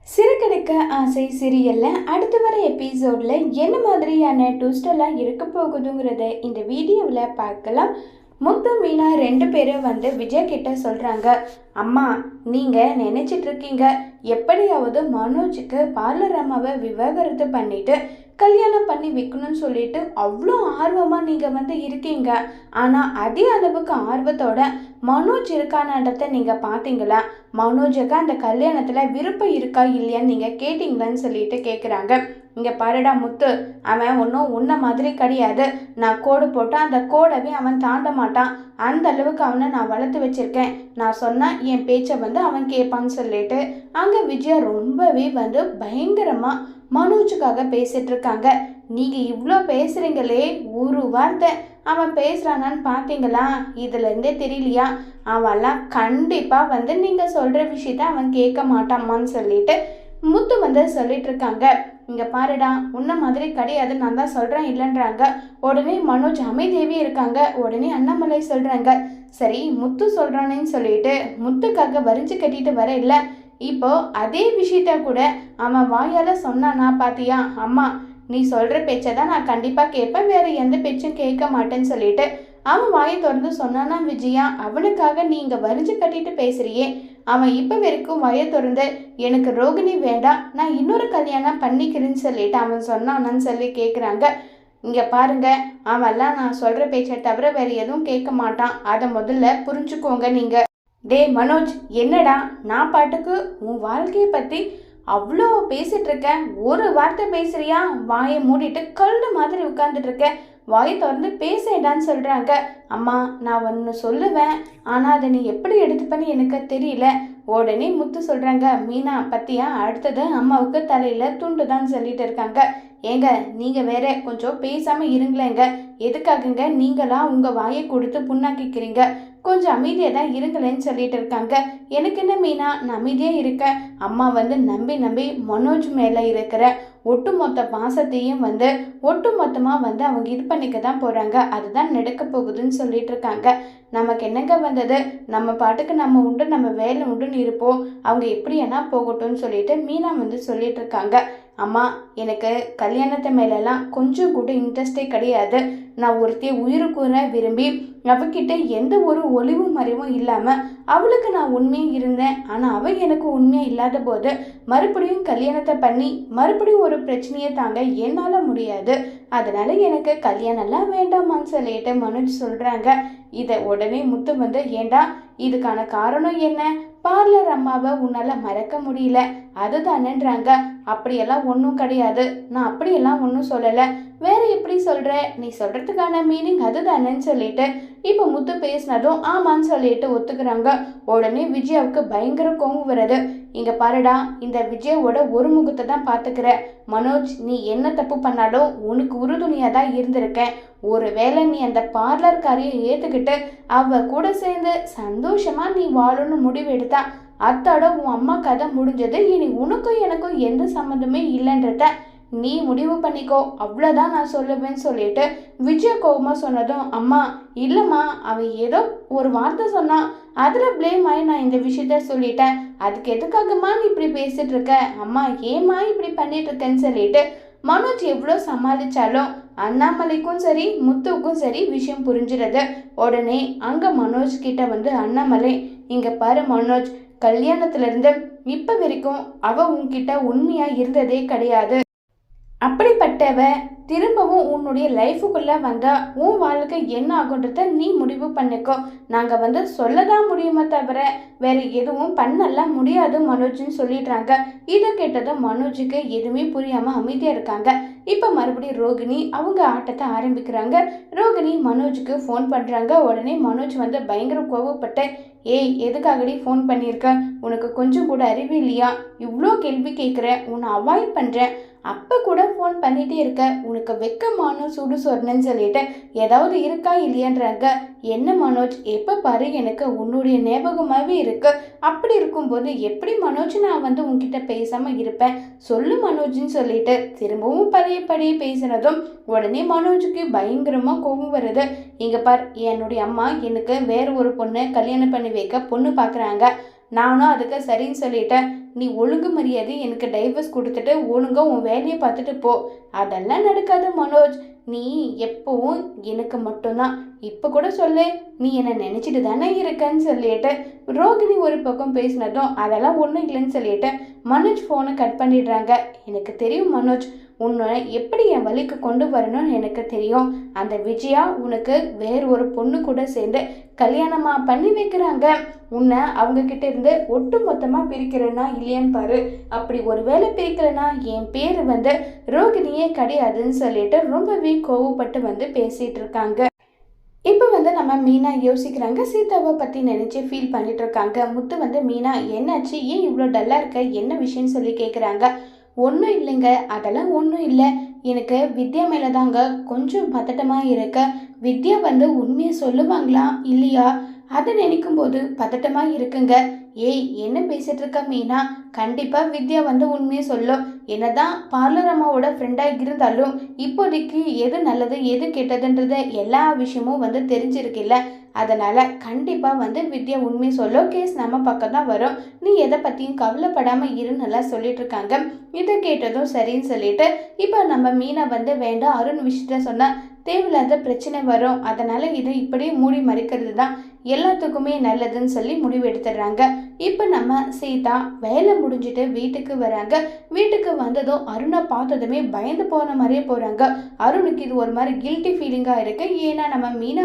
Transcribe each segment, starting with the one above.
சிறுகதைக்க ஆசை சீரியல்ல அடுத்து வர எபிசோட்ல என்ன மாதிரியான ட்விஸ்டெல்லாம் இருக்க போகுதுங்கிறத இந்த வீடியோவில் பார்க்கலாம். முத்து மீனா ரெண்டு பேரும் விஜய் கிட்ட சொல்கிறாங்க, அம்மா நீங்கள் நினச்சிட்டு இருக்கீங்க எப்படியாவது மனோஜுக்கு பார்லர் அம்மாவை விவாகரத்து பண்ணிட்டு கல்யாணம் பண்ணி வைக்கணும்னு சொல்லிட்டு அவ்வளோ ஆர்வமாக நீங்கள் இருக்கீங்க. ஆனால் அதே அளவுக்கு ஆர்வத்தோட மனோஜ் இருக்கானன்றதை நீங்கள் பார்த்தீங்களா? மனோஜுக்கு அந்த கல்யாணத்தில் விருப்பம் இருக்கா இல்லையான்னு நீங்கள் கேட்டிங்களான்னு சொல்லிட்டு கேட்குறாங்க. இங்கே பாருடா முத்து, அவன் ஒன்றும் உன்ன மாதிரி கிடையாது. நான் கோடு போட்டு அந்த கோடவே அவன் தாண்ட மாட்டான். அந்த அளவுக்கு அவனை நான் வளர்த்து வச்சிருக்கேன். நான் சொன்னால் என் பேச்சை அவன் கேட்பான்னு சொல்லிட்டு அங்கே விஜயா ரொம்பவே பயங்கரமாக மனோஜுக்காக பேசிட்டு இருக்காங்க. நீங்கள் இவ்வளோ பேசுகிறீங்களே, ஒரு வார்த்தை அவன் பேசுகிறானான்னு பார்த்தீங்களா? இதுலேருந்தே தெரியலையா? அவெல்லாம் கண்டிப்பாக நீங்கள் சொல்கிற விஷயத்த அவன் கேட்க மாட்டாமான்னு சொல்லிட்டு முத்து சொல்லிட்டு இருக்காங்க. இங்கே பாருடா, உன்ன மாதிரி கிடையாது, நான் தான் சொல்கிறேன் இல்லைன்றாங்க. உடனே மனோஜ் அமைதியாகவே இருக்காங்க. உடனே அண்ணாமலை சொல்கிறாங்க, சரி முத்து சொல்கிறானேன்னு சொல்லிட்டு முத்துக்காக வரிஞ்சு கட்டிட்டு வர இல்லை. இப்போ அதே விஷயத்த கூட அவன் வாயால் சொன்னானா பாத்தியா? அம்மா நீ சொல்கிற பேச்சை தான் நான் கண்டிப்பாக கேட்பேன், வேறு எந்த பேச்சும் கேட்க மாட்டேன்னு சொல்லிட்டு அவன் வாயை திறந்து சொன்னானா விஜயா? அவனுக்காக நீ இங்கே வரிஞ்சு கட்டிட்டு பேசுறியே, அவன் இப்போ வரைக்கும் வாயை திறந்து எனக்கு ரோகிணி வேண்டாம், நான் இன்னொரு கல்யாணம் பண்ணிக்கிறேன்னு சொல்லிட்டு அவன் சொன்னானான்னு சொல்லி கேட்குறாங்க. இங்கே பாருங்க, அவன்லாம் நான் சொல்கிற பேச்சை தவிர வேறு எதுவும் கேட்க மாட்டான், அதை முதல்ல புரிஞ்சுக்கோங்க நீங்கள். டே மனோஜ், என்னடா நான் பாட்டுக்கு உன் வாழ்க்கையை பற்றி அவ்வளோ பேசிட்டு இருக்கேன், ஒரு வார்த்தை பேசுறியா? வாயை மூடிட்டு கல்லு மாதிரி உட்கார்ந்துட்டு இருக்கேன், வாயை திறந்து பேசேடான்னு சொல்கிறாங்க. அம்மா நான் ஒன்று சொல்லுவேன், ஆனால் அதை நீ எப்படி எடுத்துப்பேன்னு எனக்கு தெரியல. உடனே முத்து சொல்கிறாங்க, மீனா பத்தியா அடுத்தது அம்மாவுக்கு தலையில் துண்டு தான் சொல்லிட்டு இருக்காங்க. ஏங்க நீங்கள் வேற கொஞ்சம் பேசாமல் இருங்களேங்க, எதுக்காகங்க நீங்களா உங்கள் வாயை கொடுத்து புண்ணாக்கிக்கிறீங்க? கொஞ்சம் அமைதியாக தான் இருங்களேன்னு சொல்லிட்டு இருக்காங்க. எனக்கு என்ன மீனா, நான் அமைதியாக இருக்கேன். அம்மா நம்பி நம்பி மனோஜ் மேலே இருக்கிற ஒட்டுமொத்த பாசத்தையும் ஒட்டுமொத்தமாக அவங்க இது பண்ணிக்க தான் போகிறாங்க. அதுதான் நடக்க போகுதுன்னு சொல்லிட்டு இருக்காங்க. நமக்கு என்னங்க வந்தது, நம்ம பாட்டுக்கு நம்ம உண்டு நம்ம வேலை உண்டுன்னு இருப்போம், அவங்க எப்படி என்ன போகட்டும்னு சொல்லிட்டு மீனா சொல்லிட்டு இருக்காங்க. அம்மா எனக்கு கல்யாணத்தை மேலெல்லாம் கொஞ்சம் கூட இன்ட்ரெஸ்டே கிடையாது. நான் ஒருத்தையை உயிருக்கூற விரும்பி அவகிட்ட எந்த ஒரு ஒளிவு மறைவும் இல்லாமல் அவளுக்கு நான் உண்மையாக இருந்தேன். ஆனால் அவள் எனக்கு உண்மையாக இல்லாத போது மறுபடியும் கல்யாணத்தை பண்ணி மறுபடியும் ஒரு பிரச்சனையை தாங்க என்னால் முடியாது. அதனால் எனக்கு கல்யாணம்லாம் வேண்டாமான்னு சொல்லிட்டு மனோஜ் சொல்கிறாங்க. இதை உடனே முத்து ஏண்டா இதுக்கான காரணம் என்ன? பார்லர் அம்மாவை உன்னால் மறக்க முடியல அதுதானேன்றாங்க. அப்படியெல்லாம் ஒன்றும் கிடையாது, நான் அப்படியெல்லாம் ஒன்றும் சொல்லலை. வேற எப்படி சொல்கிற? நீ சொல்கிறதுக்கான மீனிங் அதுதானேன்னு சொல்லிட்டு இப்போ முத்து பேசினதும் ஆமான்னு சொல்லிட்டு ஒத்துக்கிறாங்க. உடனே விஜயாவுக்கு பயங்கர கோவம் வருது. இங்கே பாருடா, இந்த விஜயாவோட ஒரு முகத்தை தான் பார்த்துக்கிற. மனோஜ் நீ என்ன தப்பு பண்ணாலும் உனக்கு உறுதுணையாக தான் இருந்திருக்கேன். ஒருவேளை நீ அந்த பார்லர்காரியை ஏற்றுக்கிட்டு அவ கூட சேர்ந்து சந்தோஷமாக நீ வாழணும்னு முடிவு எடுத்தா அத்தோட உன் அம்மா கதை முடிஞ்சது. இனி உனக்கும் எனக்கும் எந்த சம்மந்தமே இல்லைன்றத நீ முடிவு பண்ணிக்கோ, அவ்வளோதான் நான் சொல்லுவேன்னு சொல்லிட்டு விஜய கோபமாக சொன்னதும், அம்மா இல்லைம்மா அவன் ஏதோ ஒரு வார்த்தை சொன்னான், அதில் ப்ளேம் ஆகி நான் இந்த விஷயத்த சொல்லிட்டேன், அதுக்கு எதுக்காகம்மா நீ இப்படி பேசிட்டு இருக்க? அம்மா ஏம்மா இப்படி பண்ணிட்டு இருக்கேன்னு சொல்லிட்டு மனோஜ் எவ்வளோ சமாளித்தாலும் அண்ணாமலைக்கும் சரி முத்துவுக்கும் சரி விஷயம் புரிஞ்சிடுது. உடனே அங்கே மனோஜ் கிட்ட அண்ணாமலை, இங்கே பாரு மனோஜ், கல்யாணத்துலேருந்து இப்போ வரைக்கும் அவள் உன்கிட்ட உண்மையாக இருந்ததே கிடையாது. அப்படிப்பட்டவ திரும்பவும் உன்னுடைய லைஃபுக்குள்ளே வந்தால் உன் வாழ்க்கை என்ன ஆகுன்றத நீ முடிவு பண்ணிக்கோ. நாங்கள் சொல்லதான் முடியுமே தவிர வேறு எதுவும் பண்ணலாம் முடியாது மனோஜ்னு சொல்லிடுறாங்க. இதை கேட்டதும் மனோஜுக்கு எதுவுமே புரியாமல் அமைதியாக இருக்காங்க. இப்போ மறுபடியும் ரோகிணி அவங்க ஆட்டத்தை ஆரம்பிக்கிறாங்க. ரோகிணி மனோஜுக்கு ஃபோன் பண்ணுறாங்க. உடனே மனோஜ் பயங்கர கோவப்பட்டு, ஏய் எதுக்காகடி ஃபோன் பண்ணியிருக்க? உனக்கு கொஞ்சம் கூட அறிவு இல்லையா? இவ்வளோ கேள்வி கேட்குறேன், உன்னை அவாய்ட் பண்ணுறேன், அப்போ கூட ஃபோன் பண்ணிகிட்டே இருக்க, உனக்கு வெக்கமான சுடு சொன்னேன்னு சொல்லிட்டு ஏதாவது இருக்கா இல்லையான்றாங்க. என்ன மனோஜ், எப்போ பாரு எனக்கு உன்னுடைய ஞாபகமாகவே இருக்கு. அப்படி இருக்கும்போது எப்படி மனோஜ் நான் உன்கிட்ட பேசாமல் இருப்பேன்? சொல்லு மனோஜ்னு சொல்லிட்டு திரும்பவும் பழையபடி பேசினதும் உடனே மனோஜுக்கு பயங்கரமாக கோபம் வருது. இங்கே பார், என்னுடைய அம்மா எனக்கு வேறு ஒரு பொண்ணை கல்யாணம் பண்ணி வைக்க பொண்ணு பார்க்குறாங்க. நானும் அதுக்கு சரின்னு சொல்லிட்டேன். நீ ஒழுங்கு மரியாதை எனக்கு டைவர்ஸ் கொடுத்துட்டு ஒழுங்கா உன் வேலையை பார்த்துட்டு போ. அதெல்லாம் நடக்காது மனோஜ். நீ எப்பவும் எனக்கு மட்டும்தான். இப்போ கூட சொல்லு, நீ என்னை நினச்சிட்டு தானே இருக்கன்னு சொல்லிட்டு ரோகிணி ஒரு பக்கம் பேசினதும் அதெல்லாம் ஒன்றும் இல்லைன்னு சொல்லிட்டு மனோஜ் ஃபோனை கட் பண்ணிடுறாங்க. எனக்கு தெரியும் மனோஜ், உன்னை எப்படி என் வழிக்கு கொண்டு வரணும்னு எனக்கு தெரியும். அந்த விஜயா உனக்கு வேறு ஒரு பொண்ணு கூட சேர்ந்து கல்யாணமா பண்ணி வைக்கிறாங்க. உன்னை அவங்க கிட்ட இருந்து ஒட்டு மொத்தமாக பிரிக்கிறேன்னா இல்லையான்னு பாரு. அப்படி ஒரு வேளை பிரிக்கலைன்னா என் பேர் ரோகிணியே கிடையாதுன்னு சொல்லிட்டு ரொம்பவே கோவப்பட்டு பேசிட்டு இருக்காங்க. இப்போ நம்ம மீனா யோசிக்கிறாங்க. சீதாவை பற்றி நினச்சி ஃபீல் பண்ணிட்டு இருக்காங்க. முத்து மீனா என்னாச்சு, ஏன் இவ்வளோ டல்லாக இருக்க, என்ன விஷயம்னு சொல்லி கேட்குறாங்க. ஒன்றும் இல்லைங்க, அதெல்லாம் ஒன்றும் இல்லை. எனக்கு வித்யா மேலே தாங்க கொஞ்சம் பதட்டமாக இருக்கு. வித்யா உண்மையை சொல்லுவாங்களா இல்லையா, அதை நினைக்கும் போது பதட்டமாக இருக்குங்க. ஏய், என்ன பேசிட்டு இருக்க மீனா? கண்டிப்பாக வித்யா உண்மையை சொல்லும். என்னதான் பார்லர் அம்மாவோட ஃப்ரெண்டாக இருந்தாலும் இப்போதைக்கு எது நல்லது எது கெட்டதுன்றத எல்லா விஷயமும் தெரிஞ்சிருக்கில்ல. அதனால் கண்டிப்பாக வித்யா உண்மையை சொல்லும். கேஸ் நம்ம பக்கம் தான் வரும். நீ எதை பற்றியும் கவலைப்படாமல் இருன்னு நல்லா சொல்லிட்டு இருக்காங்க. இதை கேட்டதும் சரின்னு சொல்லிட்டு இப்போ நம்ம மீனா வேண்டாம், அருண் விஷயத்த சொன்னால் தேவையில்லாத பிரச்சனை வரும். அதனால் இதை இப்படியே மூடி மறைக்கிறது தான் எல்லாத்துக்குமே நல்லதுன்னு சொல்லி முடிவு எடுத்துடுறாங்க. இப்போ நம்ம சீதா வேலை முடிஞ்சுட்டு வீட்டுக்கு வராங்க. வீட்டுக்கு வந்ததும் அருணை பார்த்ததுமே பயந்து போன மாதிரியே போகிறாங்க. அருணுக்கு இது ஒரு மாதிரி கில்ட்டி ஃபீலிங்காக இருக்குது. ஏன்னா நம்ம மீனை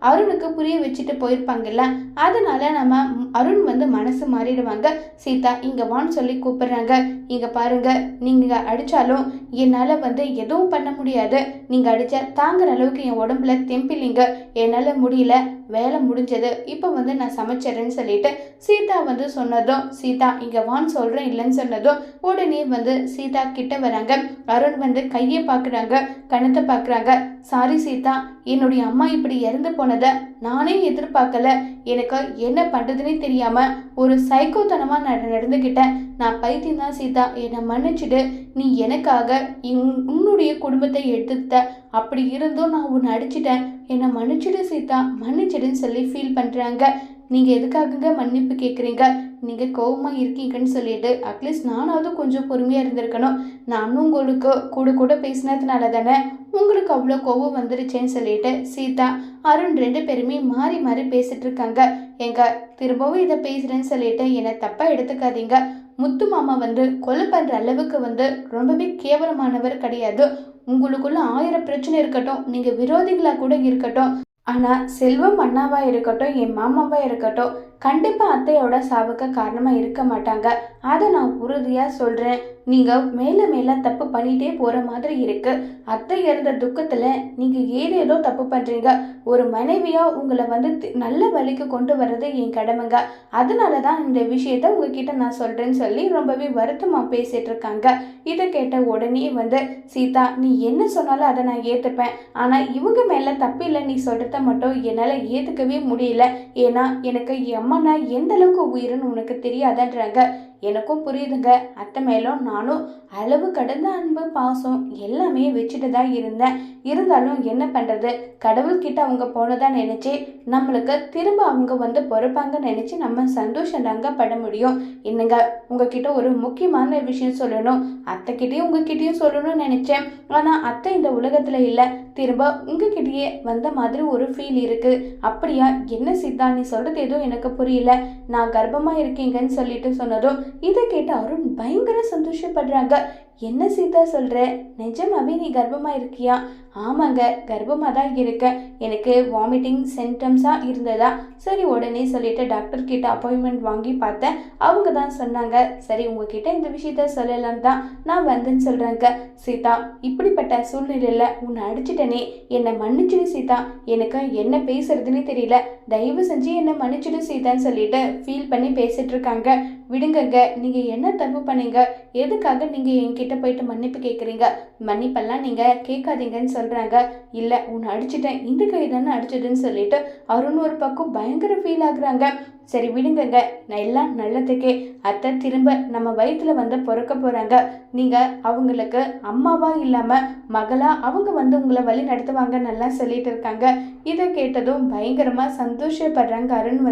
அருணுக்கு புரிய வச்சுட்டு போயிருப்பாங்கல்ல, அதனால நம்ம அருண் மனசு மாறிடுவாங்க. சீதா இங்கே வான்னு சொல்லி கூப்பிடுறாங்க. இங்கே பாருங்க, நீங்கள் அடித்தாலும் என்னால் எதுவும் பண்ண முடியாது. நீங்கள் அடித்தா தாங்குற அளவுக்கு என் உடம்புல தெம்பில்லைங்க. என்னால் முடியல, வேலை முடிஞ்சது, இப்போ நான் சமைச்சிட்றேன்னு சொல்லிட்டு சீதா சொன்னதும், சீதா இங்கே வான்னு சொல்கிறேன் இல்லைன்னு சொன்னதும் உடனே சீதா கிட்ட வராங்க. அருண் கையை பார்க்குறாங்க, கணத்தை பார்க்குறாங்க. சாரி சீதா, என்னுடைய அம்மா இப்படி இறந்து போனதை நானே எதிர்பார்க்கல. எனக்கு என்ன பண்ணுறதுன்னே தெரியாமல் ஒரு சைக்கோத்தனமாக நடந்துக்கிட்டேன். நான் பைத்தியம் தான் சீதா, என்னை மன்னிச்சுடு. நீ எனக்காக உன்னுடைய குடும்பத்தை எடுத்துட்ட. அப்படி இருந்தும் நான் உன்னை அடிச்சிட்டேன். என்னை மன்னிச்சுடு சீதா, மன்னிச்சிடுன்னு சொல்லி ஃபீல் பண்ணுறாங்க. நீங்கள் எதுக்காகங்க மன்னிப்பு கேட்குறீங்க? நீங்கள் கோபமாக இருக்கீங்கன்னு சொல்லிட்டு அட்லீஸ்ட் நானாவது கொஞ்சம் பொறுமையாக இருந்திருக்கணும். நானும் உங்களுக்கு கூட பேசினதுனால தானே உங்களுக்கு அவ்வளோ கோபம் வந்துருச்சேன்னு சொல்லிட்டு சீதா அருண் 2 பேருமே மாறி மாறி பேசிட்டு இருக்காங்க. திரும்பவும் இதை பேசுகிறேன்னு சொல்லிட்டு என்னை தப்பாக எடுத்துக்காதீங்க. முத்து மாமா கொலை பண்ணுற அளவுக்கு ரொம்பவே கேவலமானவர் கிடையாது. உங்களுக்குள்ள 1000 பிரச்சனை இருக்கட்டும், நீங்கள் விரோதிகளாக கூட இருக்கட்டும், ஆனால் செல்வம் அண்ணாவாக இருக்கட்டும், என் மாமாவாக இருக்கட்டும், கண்டிப்பாக அத்தையோட சாவுக்கு காரணமாக இருக்க மாட்டாங்க. அதை நான் உறுதியாக சொல்கிறேன். நீங்கள் மேலே மேலே தப்பு பண்ணிகிட்டே போகிற மாதிரி இருக்குது. அத்தை இறந்த துக்கத்தில் நீங்கள் ஏதேதோ தப்பு பண்ணுறீங்க. ஒரு மனைவியாக உங்களை நல்ல வழிக்கு கொண்டு வர்றது என் கடமைங்க. அதனால தான் இந்த விஷயத்த உங்ககிட்ட நான் சொல்கிறேன்னு சொல்லி ரொம்பவே வருத்தமாக பேசிகிட்டு இருக்காங்க. இதை கேட்ட உடனே சீதா நீ என்ன சொன்னாலும் அதை நான் ஏற்றுப்பேன். ஆனால் இவங்க மேலே தப்பு இல்லை நீ சொல்கிறத மட்டும் என்னால் ஏற்றுக்கவே முடியல. ஏன்னா எனக்கு என் அம்மானா எந்த அளவுக்கு உயிர்னு உனக்கு தெரியாதன்றாங்க. எனக்கும் புரியுதுங்க. அத்தை மேலும் நானும் அளவு கடந்த அன்பு பாசம் எல்லாமே வச்சுட்டு தான் இருந்தேன். இருந்தாலும் என்ன பண்ணுறது, கடவுள்கிட்ட அவங்க போனதா நினச்சி நம்மளுக்கு திரும்ப அவங்க பொறுப்பாங்க நினச்சி நம்ம சந்தோஷம் தாங்க பட முடியும். என்னங்க உங்ககிட்ட ஒரு முக்கியமான விஷயம் சொல்லணும். அத்தைக்கிட்டேயும் உங்ககிட்டயும் சொல்லணும்னு நினச்சேன். ஆனால் அத்தை இந்த உலகத்தில் இல்லை. திரும்ப உங்ககிட்டயே வந்த மாதிரி ஒரு ஃபீல் இருக்குது. அப்படியா? என்ன சீதா நீ சொல்கிறது எதுவும் எனக்கு புரியல. நான் கர்ப்பமாக இருக்கீங்கன்னு சொல்லிட்டு சொன்னதும் இதை கேட்டு அருண் பயங்கர சந்தோஷப்படுறாங்க. என்ன சீதா சொல்கிற? நிஜமாவே நீ கர்ப்பமாக இருக்கியா? ஆமாங்க, கர்ப்பமாக தான் இருக்கேன். எனக்கு வாமிட்டிங் சிம்டம்ஸாக இருந்ததா? சரி உடனே சொல்லிட்டு டாக்டர் கிட்ட அப்பாயின்மெண்ட் வாங்கி பார்த்தேன். அவங்க தான் சொன்னாங்க. சரி உங்ககிட்ட இந்த விஷயத்த சொல்லலாம் தான் நான் வந்தேன்னு சொல்கிறாங்க. சீதா இப்படிப்பட்ட சூழ்நிலையில் உன்னை அடிச்சிட்டனே, என்னை மன்னிச்சிடு சீதா. எனக்கு என்ன பேசுறதுன்னு தெரியல. தயவு செஞ்சு என்னை மன்னிச்சிடு சீதான்னு சொல்லிட்டு ஃபீல் பண்ணி பேசிட்டு இருக்காங்க. விடுங்கங்க, நீங்கள் என்ன தப்பு பண்ணீங்க? எதுக்காக நீங்கள் என்கிட்ட போயிட்டு மன்னிப்பு கேட்குறீங்க? மன்னிப்பெல்லாம் நீங்கள் கேட்காதீங்கன்னு சொல்கிறாங்க. இல்லை உன்னை அடிச்சிட்டேன், இந்த கை தானே அடிச்சதுன்னு சொல்லிட்டு அருண் ஒரு பக்கம் பயங்கர ஃபீல் ஆகுறாங்க. சரி விடுங்கங்க, நான் எல்லாம் நல்லதுக்கே. அத்தை திரும்ப நம்ம வயிற்றுல பிறக்க போகிறாங்க. நீங்கள் அவங்களுக்கு அம்மாவாக இல்லாமல் மகளாக அவங்க உங்களை வழி நடத்துவாங்க நல்லா சொல்லிட்டு இருக்காங்க. இதை கேட்டதும் பயங்கரமாக சந்தோஷப்படுறாங்க. அருண்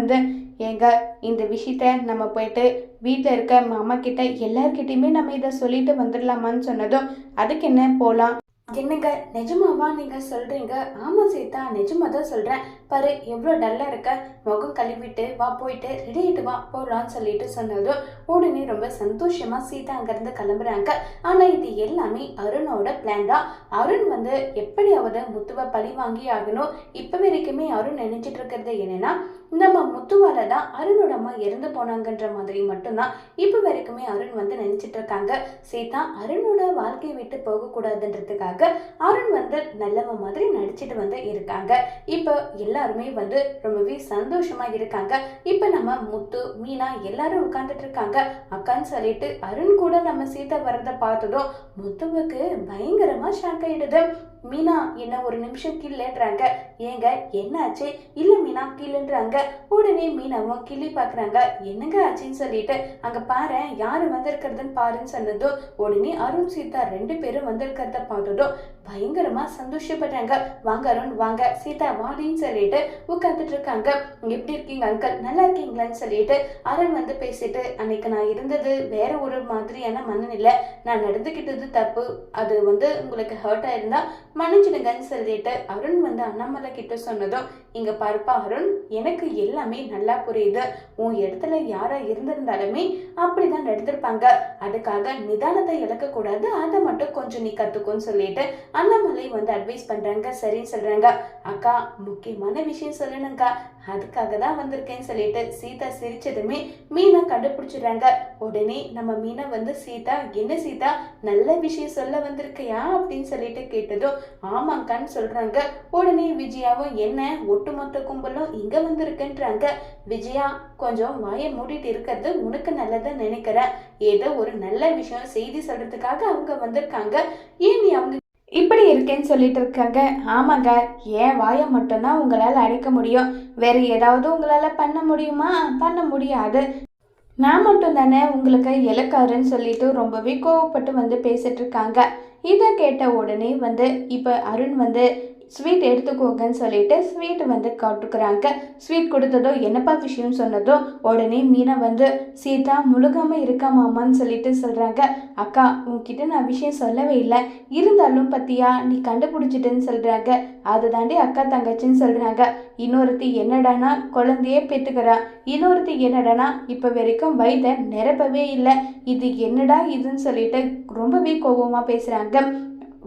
ஏங்க இந்த விஷயத்த நம்ம போயிட்டு வீட்டில் இருக்க மாமா கிட்ட எல்லார்கிட்டையுமே நம்ம இதை சொல்லிட்டு வந்துடலாமான்னு சொன்னதும் அதுக்கு என்ன போகலாம். என்னங்க நிஜமாவா நீங்க சொல்றீங்க? ஆமா சீதா, நிஜமா தான் சொல்றேன். பாரு எவ்வளோ டல்லா இருக்க, முகம் கழுவிட்டு வா, போயிட்டு ரெடி ஆயிட்டு வா போகலான்னு சொல்லிட்டு சொன்னதும் உடனே ரொம்ப சந்தோஷமா சீதா அங்கிருந்து கிளம்புறாங்க. ஆனா இது எல்லாமே அருணோட பிளான் தான். அருண் வந்து எப்படியாவது முத்துவை பழி வாங்கி ஆகணும். இப்ப வரைக்குமே அருண் நினைச்சிட்டு இருக்கிறது என்னன்னா, நம்ம முத்துவால தான் அருணோட அம்மா இறந்து போனாங்கன்ற மாதிரி மட்டும்தான் இப்ப வரைக்குமே அருண் வந்து நினைச்சிட்டு இருக்காங்க. சீதா அருணோட வாழ்க்கையை விட்டு போக கூடாதுன்றதுக்காக அருண் வந்து நல்லவ மாதிரி நடிச்சிட்டு வந்து இருக்காங்க. இப்போ எல்லாருமே வந்து ரொம்பவே சந்தோஷமா இருக்காங்க. இப்ப நம்ம முத்து மீனா எல்லாரும் உட்கார்ந்துட்டு இருக்காங்க. அக்கான்னு சொல்லிட்டு அருண் கூட நம்ம சீதா வரத பார்த்ததும் முத்துவுக்கு பயங்கரமா ஷாக் ஆயிடுது. மீனா என்ன ஒரு நிமிஷம் கீழேன்றாங்க. ஏங்க என்னாச்சு? இல்ல மீனா கீழேன்றாங்க. உடனே மீனாவும் கிள்ளி பாக்குறாங்க. என்னங்க ஆச்சுன்னு சொல்லிட்டு அங்க பாரு யாரு வந்திருக்கிறதுன்னு பாருன்னு சொன்னதும் உடனே அருண் சீதா 2 பேரும் வந்திருக்கிறத பார்த்ததும் பயங்கரமா சந்தோஷப்படுறாங்க. வாங்க அருண் வாங்க, சீதா வாடின்னு சொல்லிட்டு உட்காந்துட்டு இருக்காங்க. எப்படி இருக்கீங்க அங்கிள், நல்லா இருக்கீங்களான்னு சொல்லிட்டு அருண் வந்து பேசிட்டு, அன்னைக்கு நான் இருந்தது வேற ஒரு மாதிரியான மனநிலை, நான் நடந்துகிட்டது தப்பு, அது வந்து உங்களுக்கு ஹர்ட் ஆயிருந்தா மன்னிச்சிடுங்கன்னு சொல்லிட்டு அருண் வந்து அண்ணாமலை கிட்ட சொன்னதும், இங்க பாருப்பா அருண், எனக்கு எல்லாமே நல்லா புரியுது. உன் இடத்துல யாரா இருந்திருந்தாலுமே அப்படிதான் நடந்திருப்பாங்க. அதுக்காக நிதானத்தை இழக்க கூடாது, அதை மட்டும் கொஞ்சம் நீ கத்துக்கோன்னு சொல்லிட்டு அண்ணாமலை வந்து அட்வைஸ் பண்றாங்க. சரின்னு சொல்றாங்க. அக்கா முக்கியமான விஷயம் சொல்லணுங்கக்கா, அதுக்காக தான் வந்திருக்கேன்னு சொல்லிட்டு சீதா சிரிச்சதுமே மீனா கண்டுபிடிச்சிடுறாங்க. உடனே நம்ம மீனா வந்து சீதா என்ன சீதா நல்ல விஷயம் சொல்ல வந்திருக்கையா அப்படின்னு சொல்லிட்டு கேட்டதும் ஆமாங்கான்னு சொல்றாங்க. உடனே விஜயாவும் என்ன ஒட்டுமொத்த கும்பலும் இங்க வந்திருக்குன்றாங்க. விஜயா கொஞ்சம் வாயை மூடிட்டு இருக்கிறது உனக்கு நல்லதுன்னு நினைக்கிறேன். ஏதோ ஒரு நல்ல விஷயம் செய்தி சொல்றதுக்காக அவங்க வந்திருக்காங்க. ஏன் நீ அவங்க இப்படி இருக்கேன்னு சொல்லிட்டு இருக்காங்க. ஆமாங்க, ஏன் வாயை மட்டும்தான் உங்களால் அடிக்க முடியும், வேற ஏதாவது உங்களால் பண்ண முடியுமா? பண்ண முடியாது. நான் மட்டும் தானே உங்களுக்கு இலக்காருன்னு சொல்லிட்டு ரொம்பவே கோவப்பட்டு வந்து பேசிட்டு இருக்காங்க. இதை கேட்ட உடனே வந்து இப்போ அருண் வந்து ஸ்வீட் எடுத்துக்கோங்கன்னு சொல்லிட்டு ஸ்வீட் வந்து காட்டுக்கிறாங்க. ஸ்வீட் கொடுத்ததோ என்னப்பா விஷயம்னு சொன்னதோ உடனே மீனா வந்து சீதா முழுகாம இருக்காமாமான்னு சொல்லிட்டு சொல்றாங்க. அக்கா உன்கிட்ட நான் விஷயம் சொல்லவே இல்லை, இருந்தாலும் பத்தியா நீ கண்டுபிடிச்சிட்டேன்னு சொல்றாங்க. அது தாண்டி அக்கா தங்கச்சின்னு சொல்றாங்க. இன்னொருத்தி என்னடானா குழந்தையே பெற்றுக்கிறா, இன்னொருத்தி என்னடானா இப்போ வரைக்கும் வயதை நிரப்பவே இல்லை, இது என்னடா இதுன்னு சொல்லிட்டு ரொம்பவே கோபமாக பேசுகிறாங்க.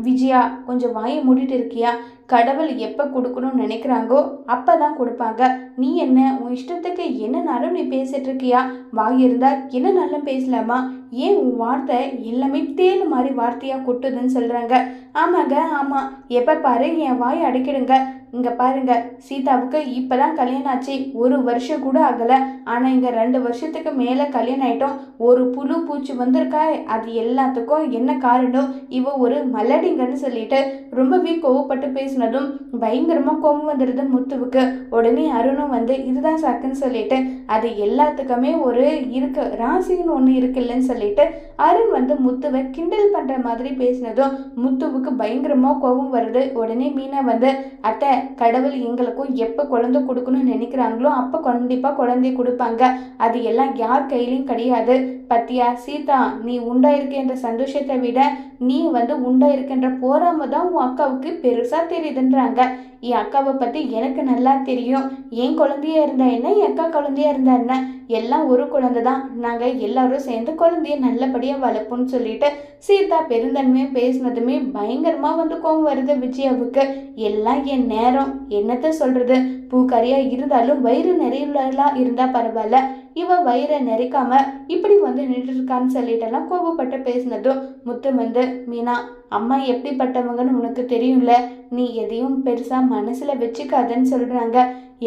விஜயா கொஞ்சம் வாயை மூடிட்டு இருக்கியா? கடவுள் எப்போ கொடுக்கணும்னு நினைக்கிறாங்கோ அப்போ தான் கொடுப்பாங்க. நீ என்ன உன் இஷ்டத்துக்கு என்னன்னாலும் நீ பேசிட்டு இருக்கியா? வாய் இருந்தால் என்னன்னாலும் பேசலாமா? ஏன் உன் வார்த்தை எல்லாமே தேனு மாதிரி வார்த்தையாக கொட்டுதுன்னு சொல்கிறாங்க. ஆமாங்க ஆமாம், எப்போ பாரு என் வாய் அடைக்கிடுங்க. இங்கே பாருங்க, சீதாவுக்கு இப்போ தான் கல்யாணம் ஆச்சு, 1 வருஷம் கூட ஆகலை. ஆனால் இங்கே 2 வருஷத்துக்கு மேலே கல்யாணம் ஆகிட்டோம். ஒரு புழு பூச்சி வந்திருக்கா, அது எல்லாத்துக்கும் என்ன காரணம்? இவ ஒரு மல்லடிங்கன்னு சொல்லிட்டு ரொம்பவே கோவப்பட்டு பேசினதும் பயங்கரமாக கோபம் வந்துடுது முத்துவுக்கு. உடனே அருணும் வந்து இதுதான் சாக்குன்னு சொல்லிட்டு அது எல்லாத்துக்குமே ஒரு இருக்கு ராசின்னு ஒன்று இருக்குல்லன்னு சொல்லிட்டு அருண் வந்து முத்துவை கிண்டல் பண்ணுற மாதிரி பேசினதும் முத்துவுக்கு பயங்கரமாக கோபம் வருது. உடனே மீனா வந்து அத்தை கடவுள் எங்களுக்கும் எப்போ குழந்தை கொடுக்கணும்னு நினைக்கிறாங்களோ அப்போ கண்டிப்பாக குழந்தை கொடுப்பாங்க, அது எல்லாம் யார் கையிலையும் கிடையாது. பத்தியா சீதா, நீ உண்டாயிருக்கின்ற சந்தோஷத்தை விட நீ வந்து உண்டாயிருக்கின்ற போராம தான் உன் அக்காவுக்கு பெருசா தெரியுதுன்றாங்க. என் அக்காவை பத்தி எனக்கு நல்லா தெரியும். என் குழந்தையா இருந்தா என்ன, என் அக்கா குழந்தையா இருந்தா என்ன, எல்லாம் ஒரு குழந்தை தான். நாங்க எல்லாரும் சேர்ந்து குழந்தைய நல்லபடியா வளர்ப்போம்னு சொல்லிட்டு சீதா பெருந்தன்மையா பேசினதுமே பயங்கரமா வந்து கோவம் வருது விஜயாவுக்கு. எல்லாம் என் நேரம், என்னத்த சொல்றது, பூக்கறியா இருந்தாலும் வயிறு நிறையுள்ளா இருந்தா பரவாயில்ல, இவ வயிறை நிறைக்காம இப்படி வந்து நின்று இருக்கான்னு சொல்லிட்டெல்லாம் கோபப்பட்டு பேசினதும் முத்து வந்து மீனா அம்மா எப்படிப்பட்டவங்கன்னு உனக்கு தெரியும்ல, நீ எதையும் பெருசா மனசுல வச்சுக்காதன்னு சொல்றாங்க.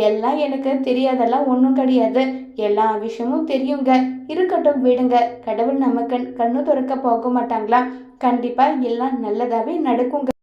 எல்லாம் எனக்கு தெரியாதெல்லாம் ஒன்றும் கிடையாது, எல்லா விஷயமும் தெரியுங்க, இருக்கட்டும் விடுங்க, கடவுள் நமக்கு கண்ணு திறக்க போக மாட்டாங்களா? கண்டிப்பா எல்லாம் நல்லதாவே நடக்குங்க.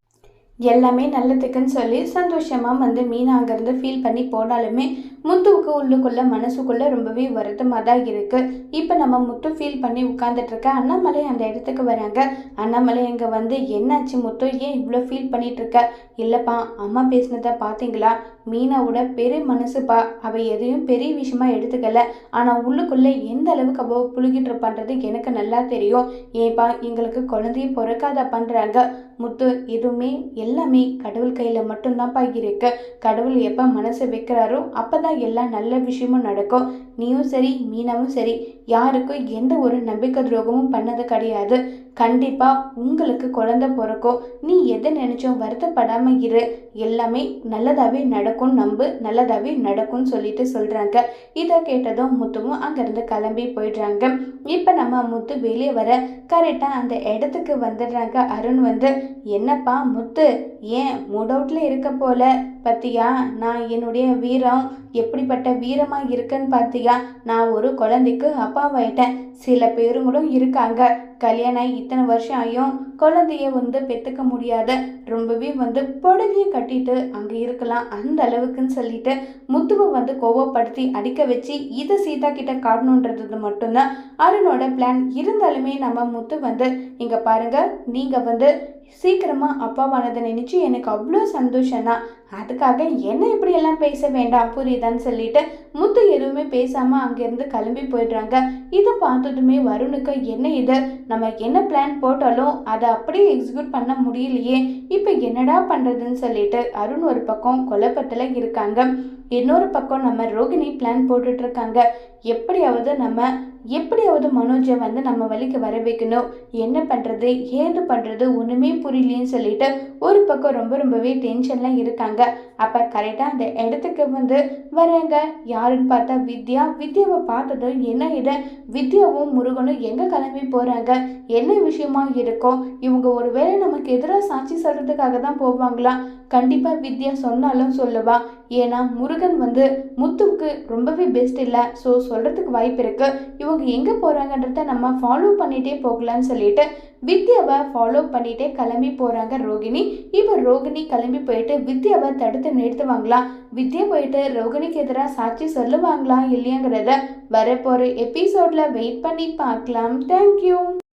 எல்லாமே நல்லதுக்குன்னு சொல்லி சந்தோஷமாக வந்து மீனா அங்கேருந்து ஃபீல் பண்ணி போனாலுமே முத்துவுக்கு உள்ளுக்குள்ளே மனசுக்குள்ளே ரொம்பவே வருத்தமாக தான் இருக்குது. இப்போ நம்ம முத்து ஃபீல் பண்ணி உட்காந்துட்ருக்க அண்ணாமலை அந்த இடத்துக்கு வராங்க. அண்ணாமலை இங்கே வந்து என்னாச்சு முத்து, ஏன் இவ்வளோ ஃபீல் பண்ணிகிட்ருக்க? இல்லைப்பா, அம்மா பேசினதை பார்த்தீங்களா? மீனாவோட பெரிய மனசுப்பா, அவள் எதையும் பெரிய விஷயமா எடுத்துக்கல. ஆனால் உள்ளுக்குள்ளே எந்த அளவுக்கு அவள் புழுகிட்டு இருப்பான்றது எனக்கு நல்லா தெரியும். ஏன்பா எங்களுக்கு குழந்தைய பிறக்காத பண்ணுறாங்க முத்து, எதுவுமே எல்லாமே கடவுள் கையில் மட்டும்தான்ப்பா இருக்கு. கடவுள் எப்போ மனசை வைக்கிறாரோ அப்போ தான் எல்லாம் நல்ல விஷயமும் நடக்கும். நீயும் சரி மீனாவும் சரி யாருக்கும் எந்த ஒரு நம்பிக்கை துரோகமும் பண்ணது கிடையாது. கண்டிப்பாக உங்களுக்கு குழந்தை பிறக்கும். நீ எதை நினச்சோம் வருத்தப்படாமல் இரு. எல்லாமே நல்லதாகவே நடக்கும், நம்பு, நல்லதாகவே நடக்கும்னு சொல்லிட்டு சொல்கிறாங்க. இதை கேட்டதும் முத்துவும் அங்கேருந்து கிளம்பி போயிடுறாங்க. இப்போ நம்ம முத்து வெளியே வர கரெக்டாக அந்த இடத்துக்கு வந்துடுறாங்க. அருண் வந்து, என்னப்பா முத்து, ஏன் மூட் அவுட்ல இருக்க போல? பார்த்தியா நான் என்னுடைய வீரம் எப்படிப்பட்ட வீரமாக இருக்குன்னு பார்த்தியா? நான் ஒரு குழந்தைக்கு அப்பாவாயிட்டேன். சில பேருங்களும் இருக்காங்க, கல்யாணம் இத்தனை வருஷம் ஆகியும் குழந்தைய வந்து பெற்றுக்க முடியாத, ரொம்பவே வந்து புடவையை கட்டிட்டு அங்கே இருக்கலாம் அந்த அளவுக்குன்னு சொல்லிட்டு முத்துவை வந்து கோவப்படுத்தி அடிக்க வச்சு இதை சீதா கிட்ட காட்டணுன்றது மட்டும்தான் அருணோட பிளான். இருந்தாலுமே நம்ம முத்து வந்து, இங்கே பாருங்க, நீங்கள் வந்து சீக்கிரமாக அப்பாவானதை நினச்சி எனக்கு அவ்வளோ சந்தோஷம்னா, அதுக்காக என்ன இப்படியெல்லாம் பேச வேண்டாம் புரியுதான்னு சொல்லிட்டு முத்து எதுவுமே பேசாமல் அங்கேருந்து கிளம்பி போயிடுறாங்க. இதை பார்த்ததுமே வருணுக்கு, என்ன இது, நம்ம என்ன பிளான் போட்டாலும் அதை அப்படியே எக்ஸிக்யூட் பண்ண முடியலையே, இப்போ என்னடா பண்ணுறதுன்னு சொல்லிட்டு அருண் ஒரு பக்கம் குழப்பத்தில் இருக்காங்க. இன்னொரு பக்கம் நம்ம ரோகிணி பிளான் போட்டுட்ருக்காங்க. எப்படியாவது மனோஜை வந்து நம்ம வழிக்கு வர வைக்கணும். என்ன பண்ணுறது ஏது பண்ணுறது ஒன்றுமே புரியலேன்னு சொல்லிட்டு ஒரு பக்கம் ரொம்பவே டென்ஷன்லாம் இருக்காங்க. அப்போ கரெக்டாக அந்த இடத்துக்கு வந்து வராங்க. யாருன்னு பார்த்தா வித்யா. வித்யாவை பார்த்தது, என்ன இதை வித்யாவும் முருகனும் எங்கே கிளம்பி போகிறாங்க, என்ன விஷயமா இருக்கும்? இவங்க ஒருவேளை நமக்கு எதிராக சாட்சி சொல்கிறதுக்காக தான் போவாங்களா? கண்டிப்பாக வித்யா சொன்னாலும் சொல்லுவா. ஏன்னா முருகன் வந்து முத்துவுக்கு ரொம்பவே பெஸ்ட் இல்லை. ஸோ சொல்கிறதுக்கு வாய்ப்பு இருக்குது. இவங்க எங்கே போகிறாங்கன்றத நம்ம ஃபாலோ பண்ணிகிட்டே போகலான்னு சொல்லிட்டு வித்யாவை ஃபாலோ பண்ணிகிட்டே கிளம்பி போகிறாங்க ரோகிணி. இப்போ ரோகிணி கிளம்பி போயிட்டு வித்யாவை தடுத்து நிறுத்துவாங்களா? வித்யா போயிட்டு ரோகிணிக்கு எதிராக சாட்சி சொல்லுவாங்களா இல்லையாங்கிறத வரப்போகிற எபிசோடில் வெயிட் பண்ணி பார்க்கலாம். தேங்க்யூ.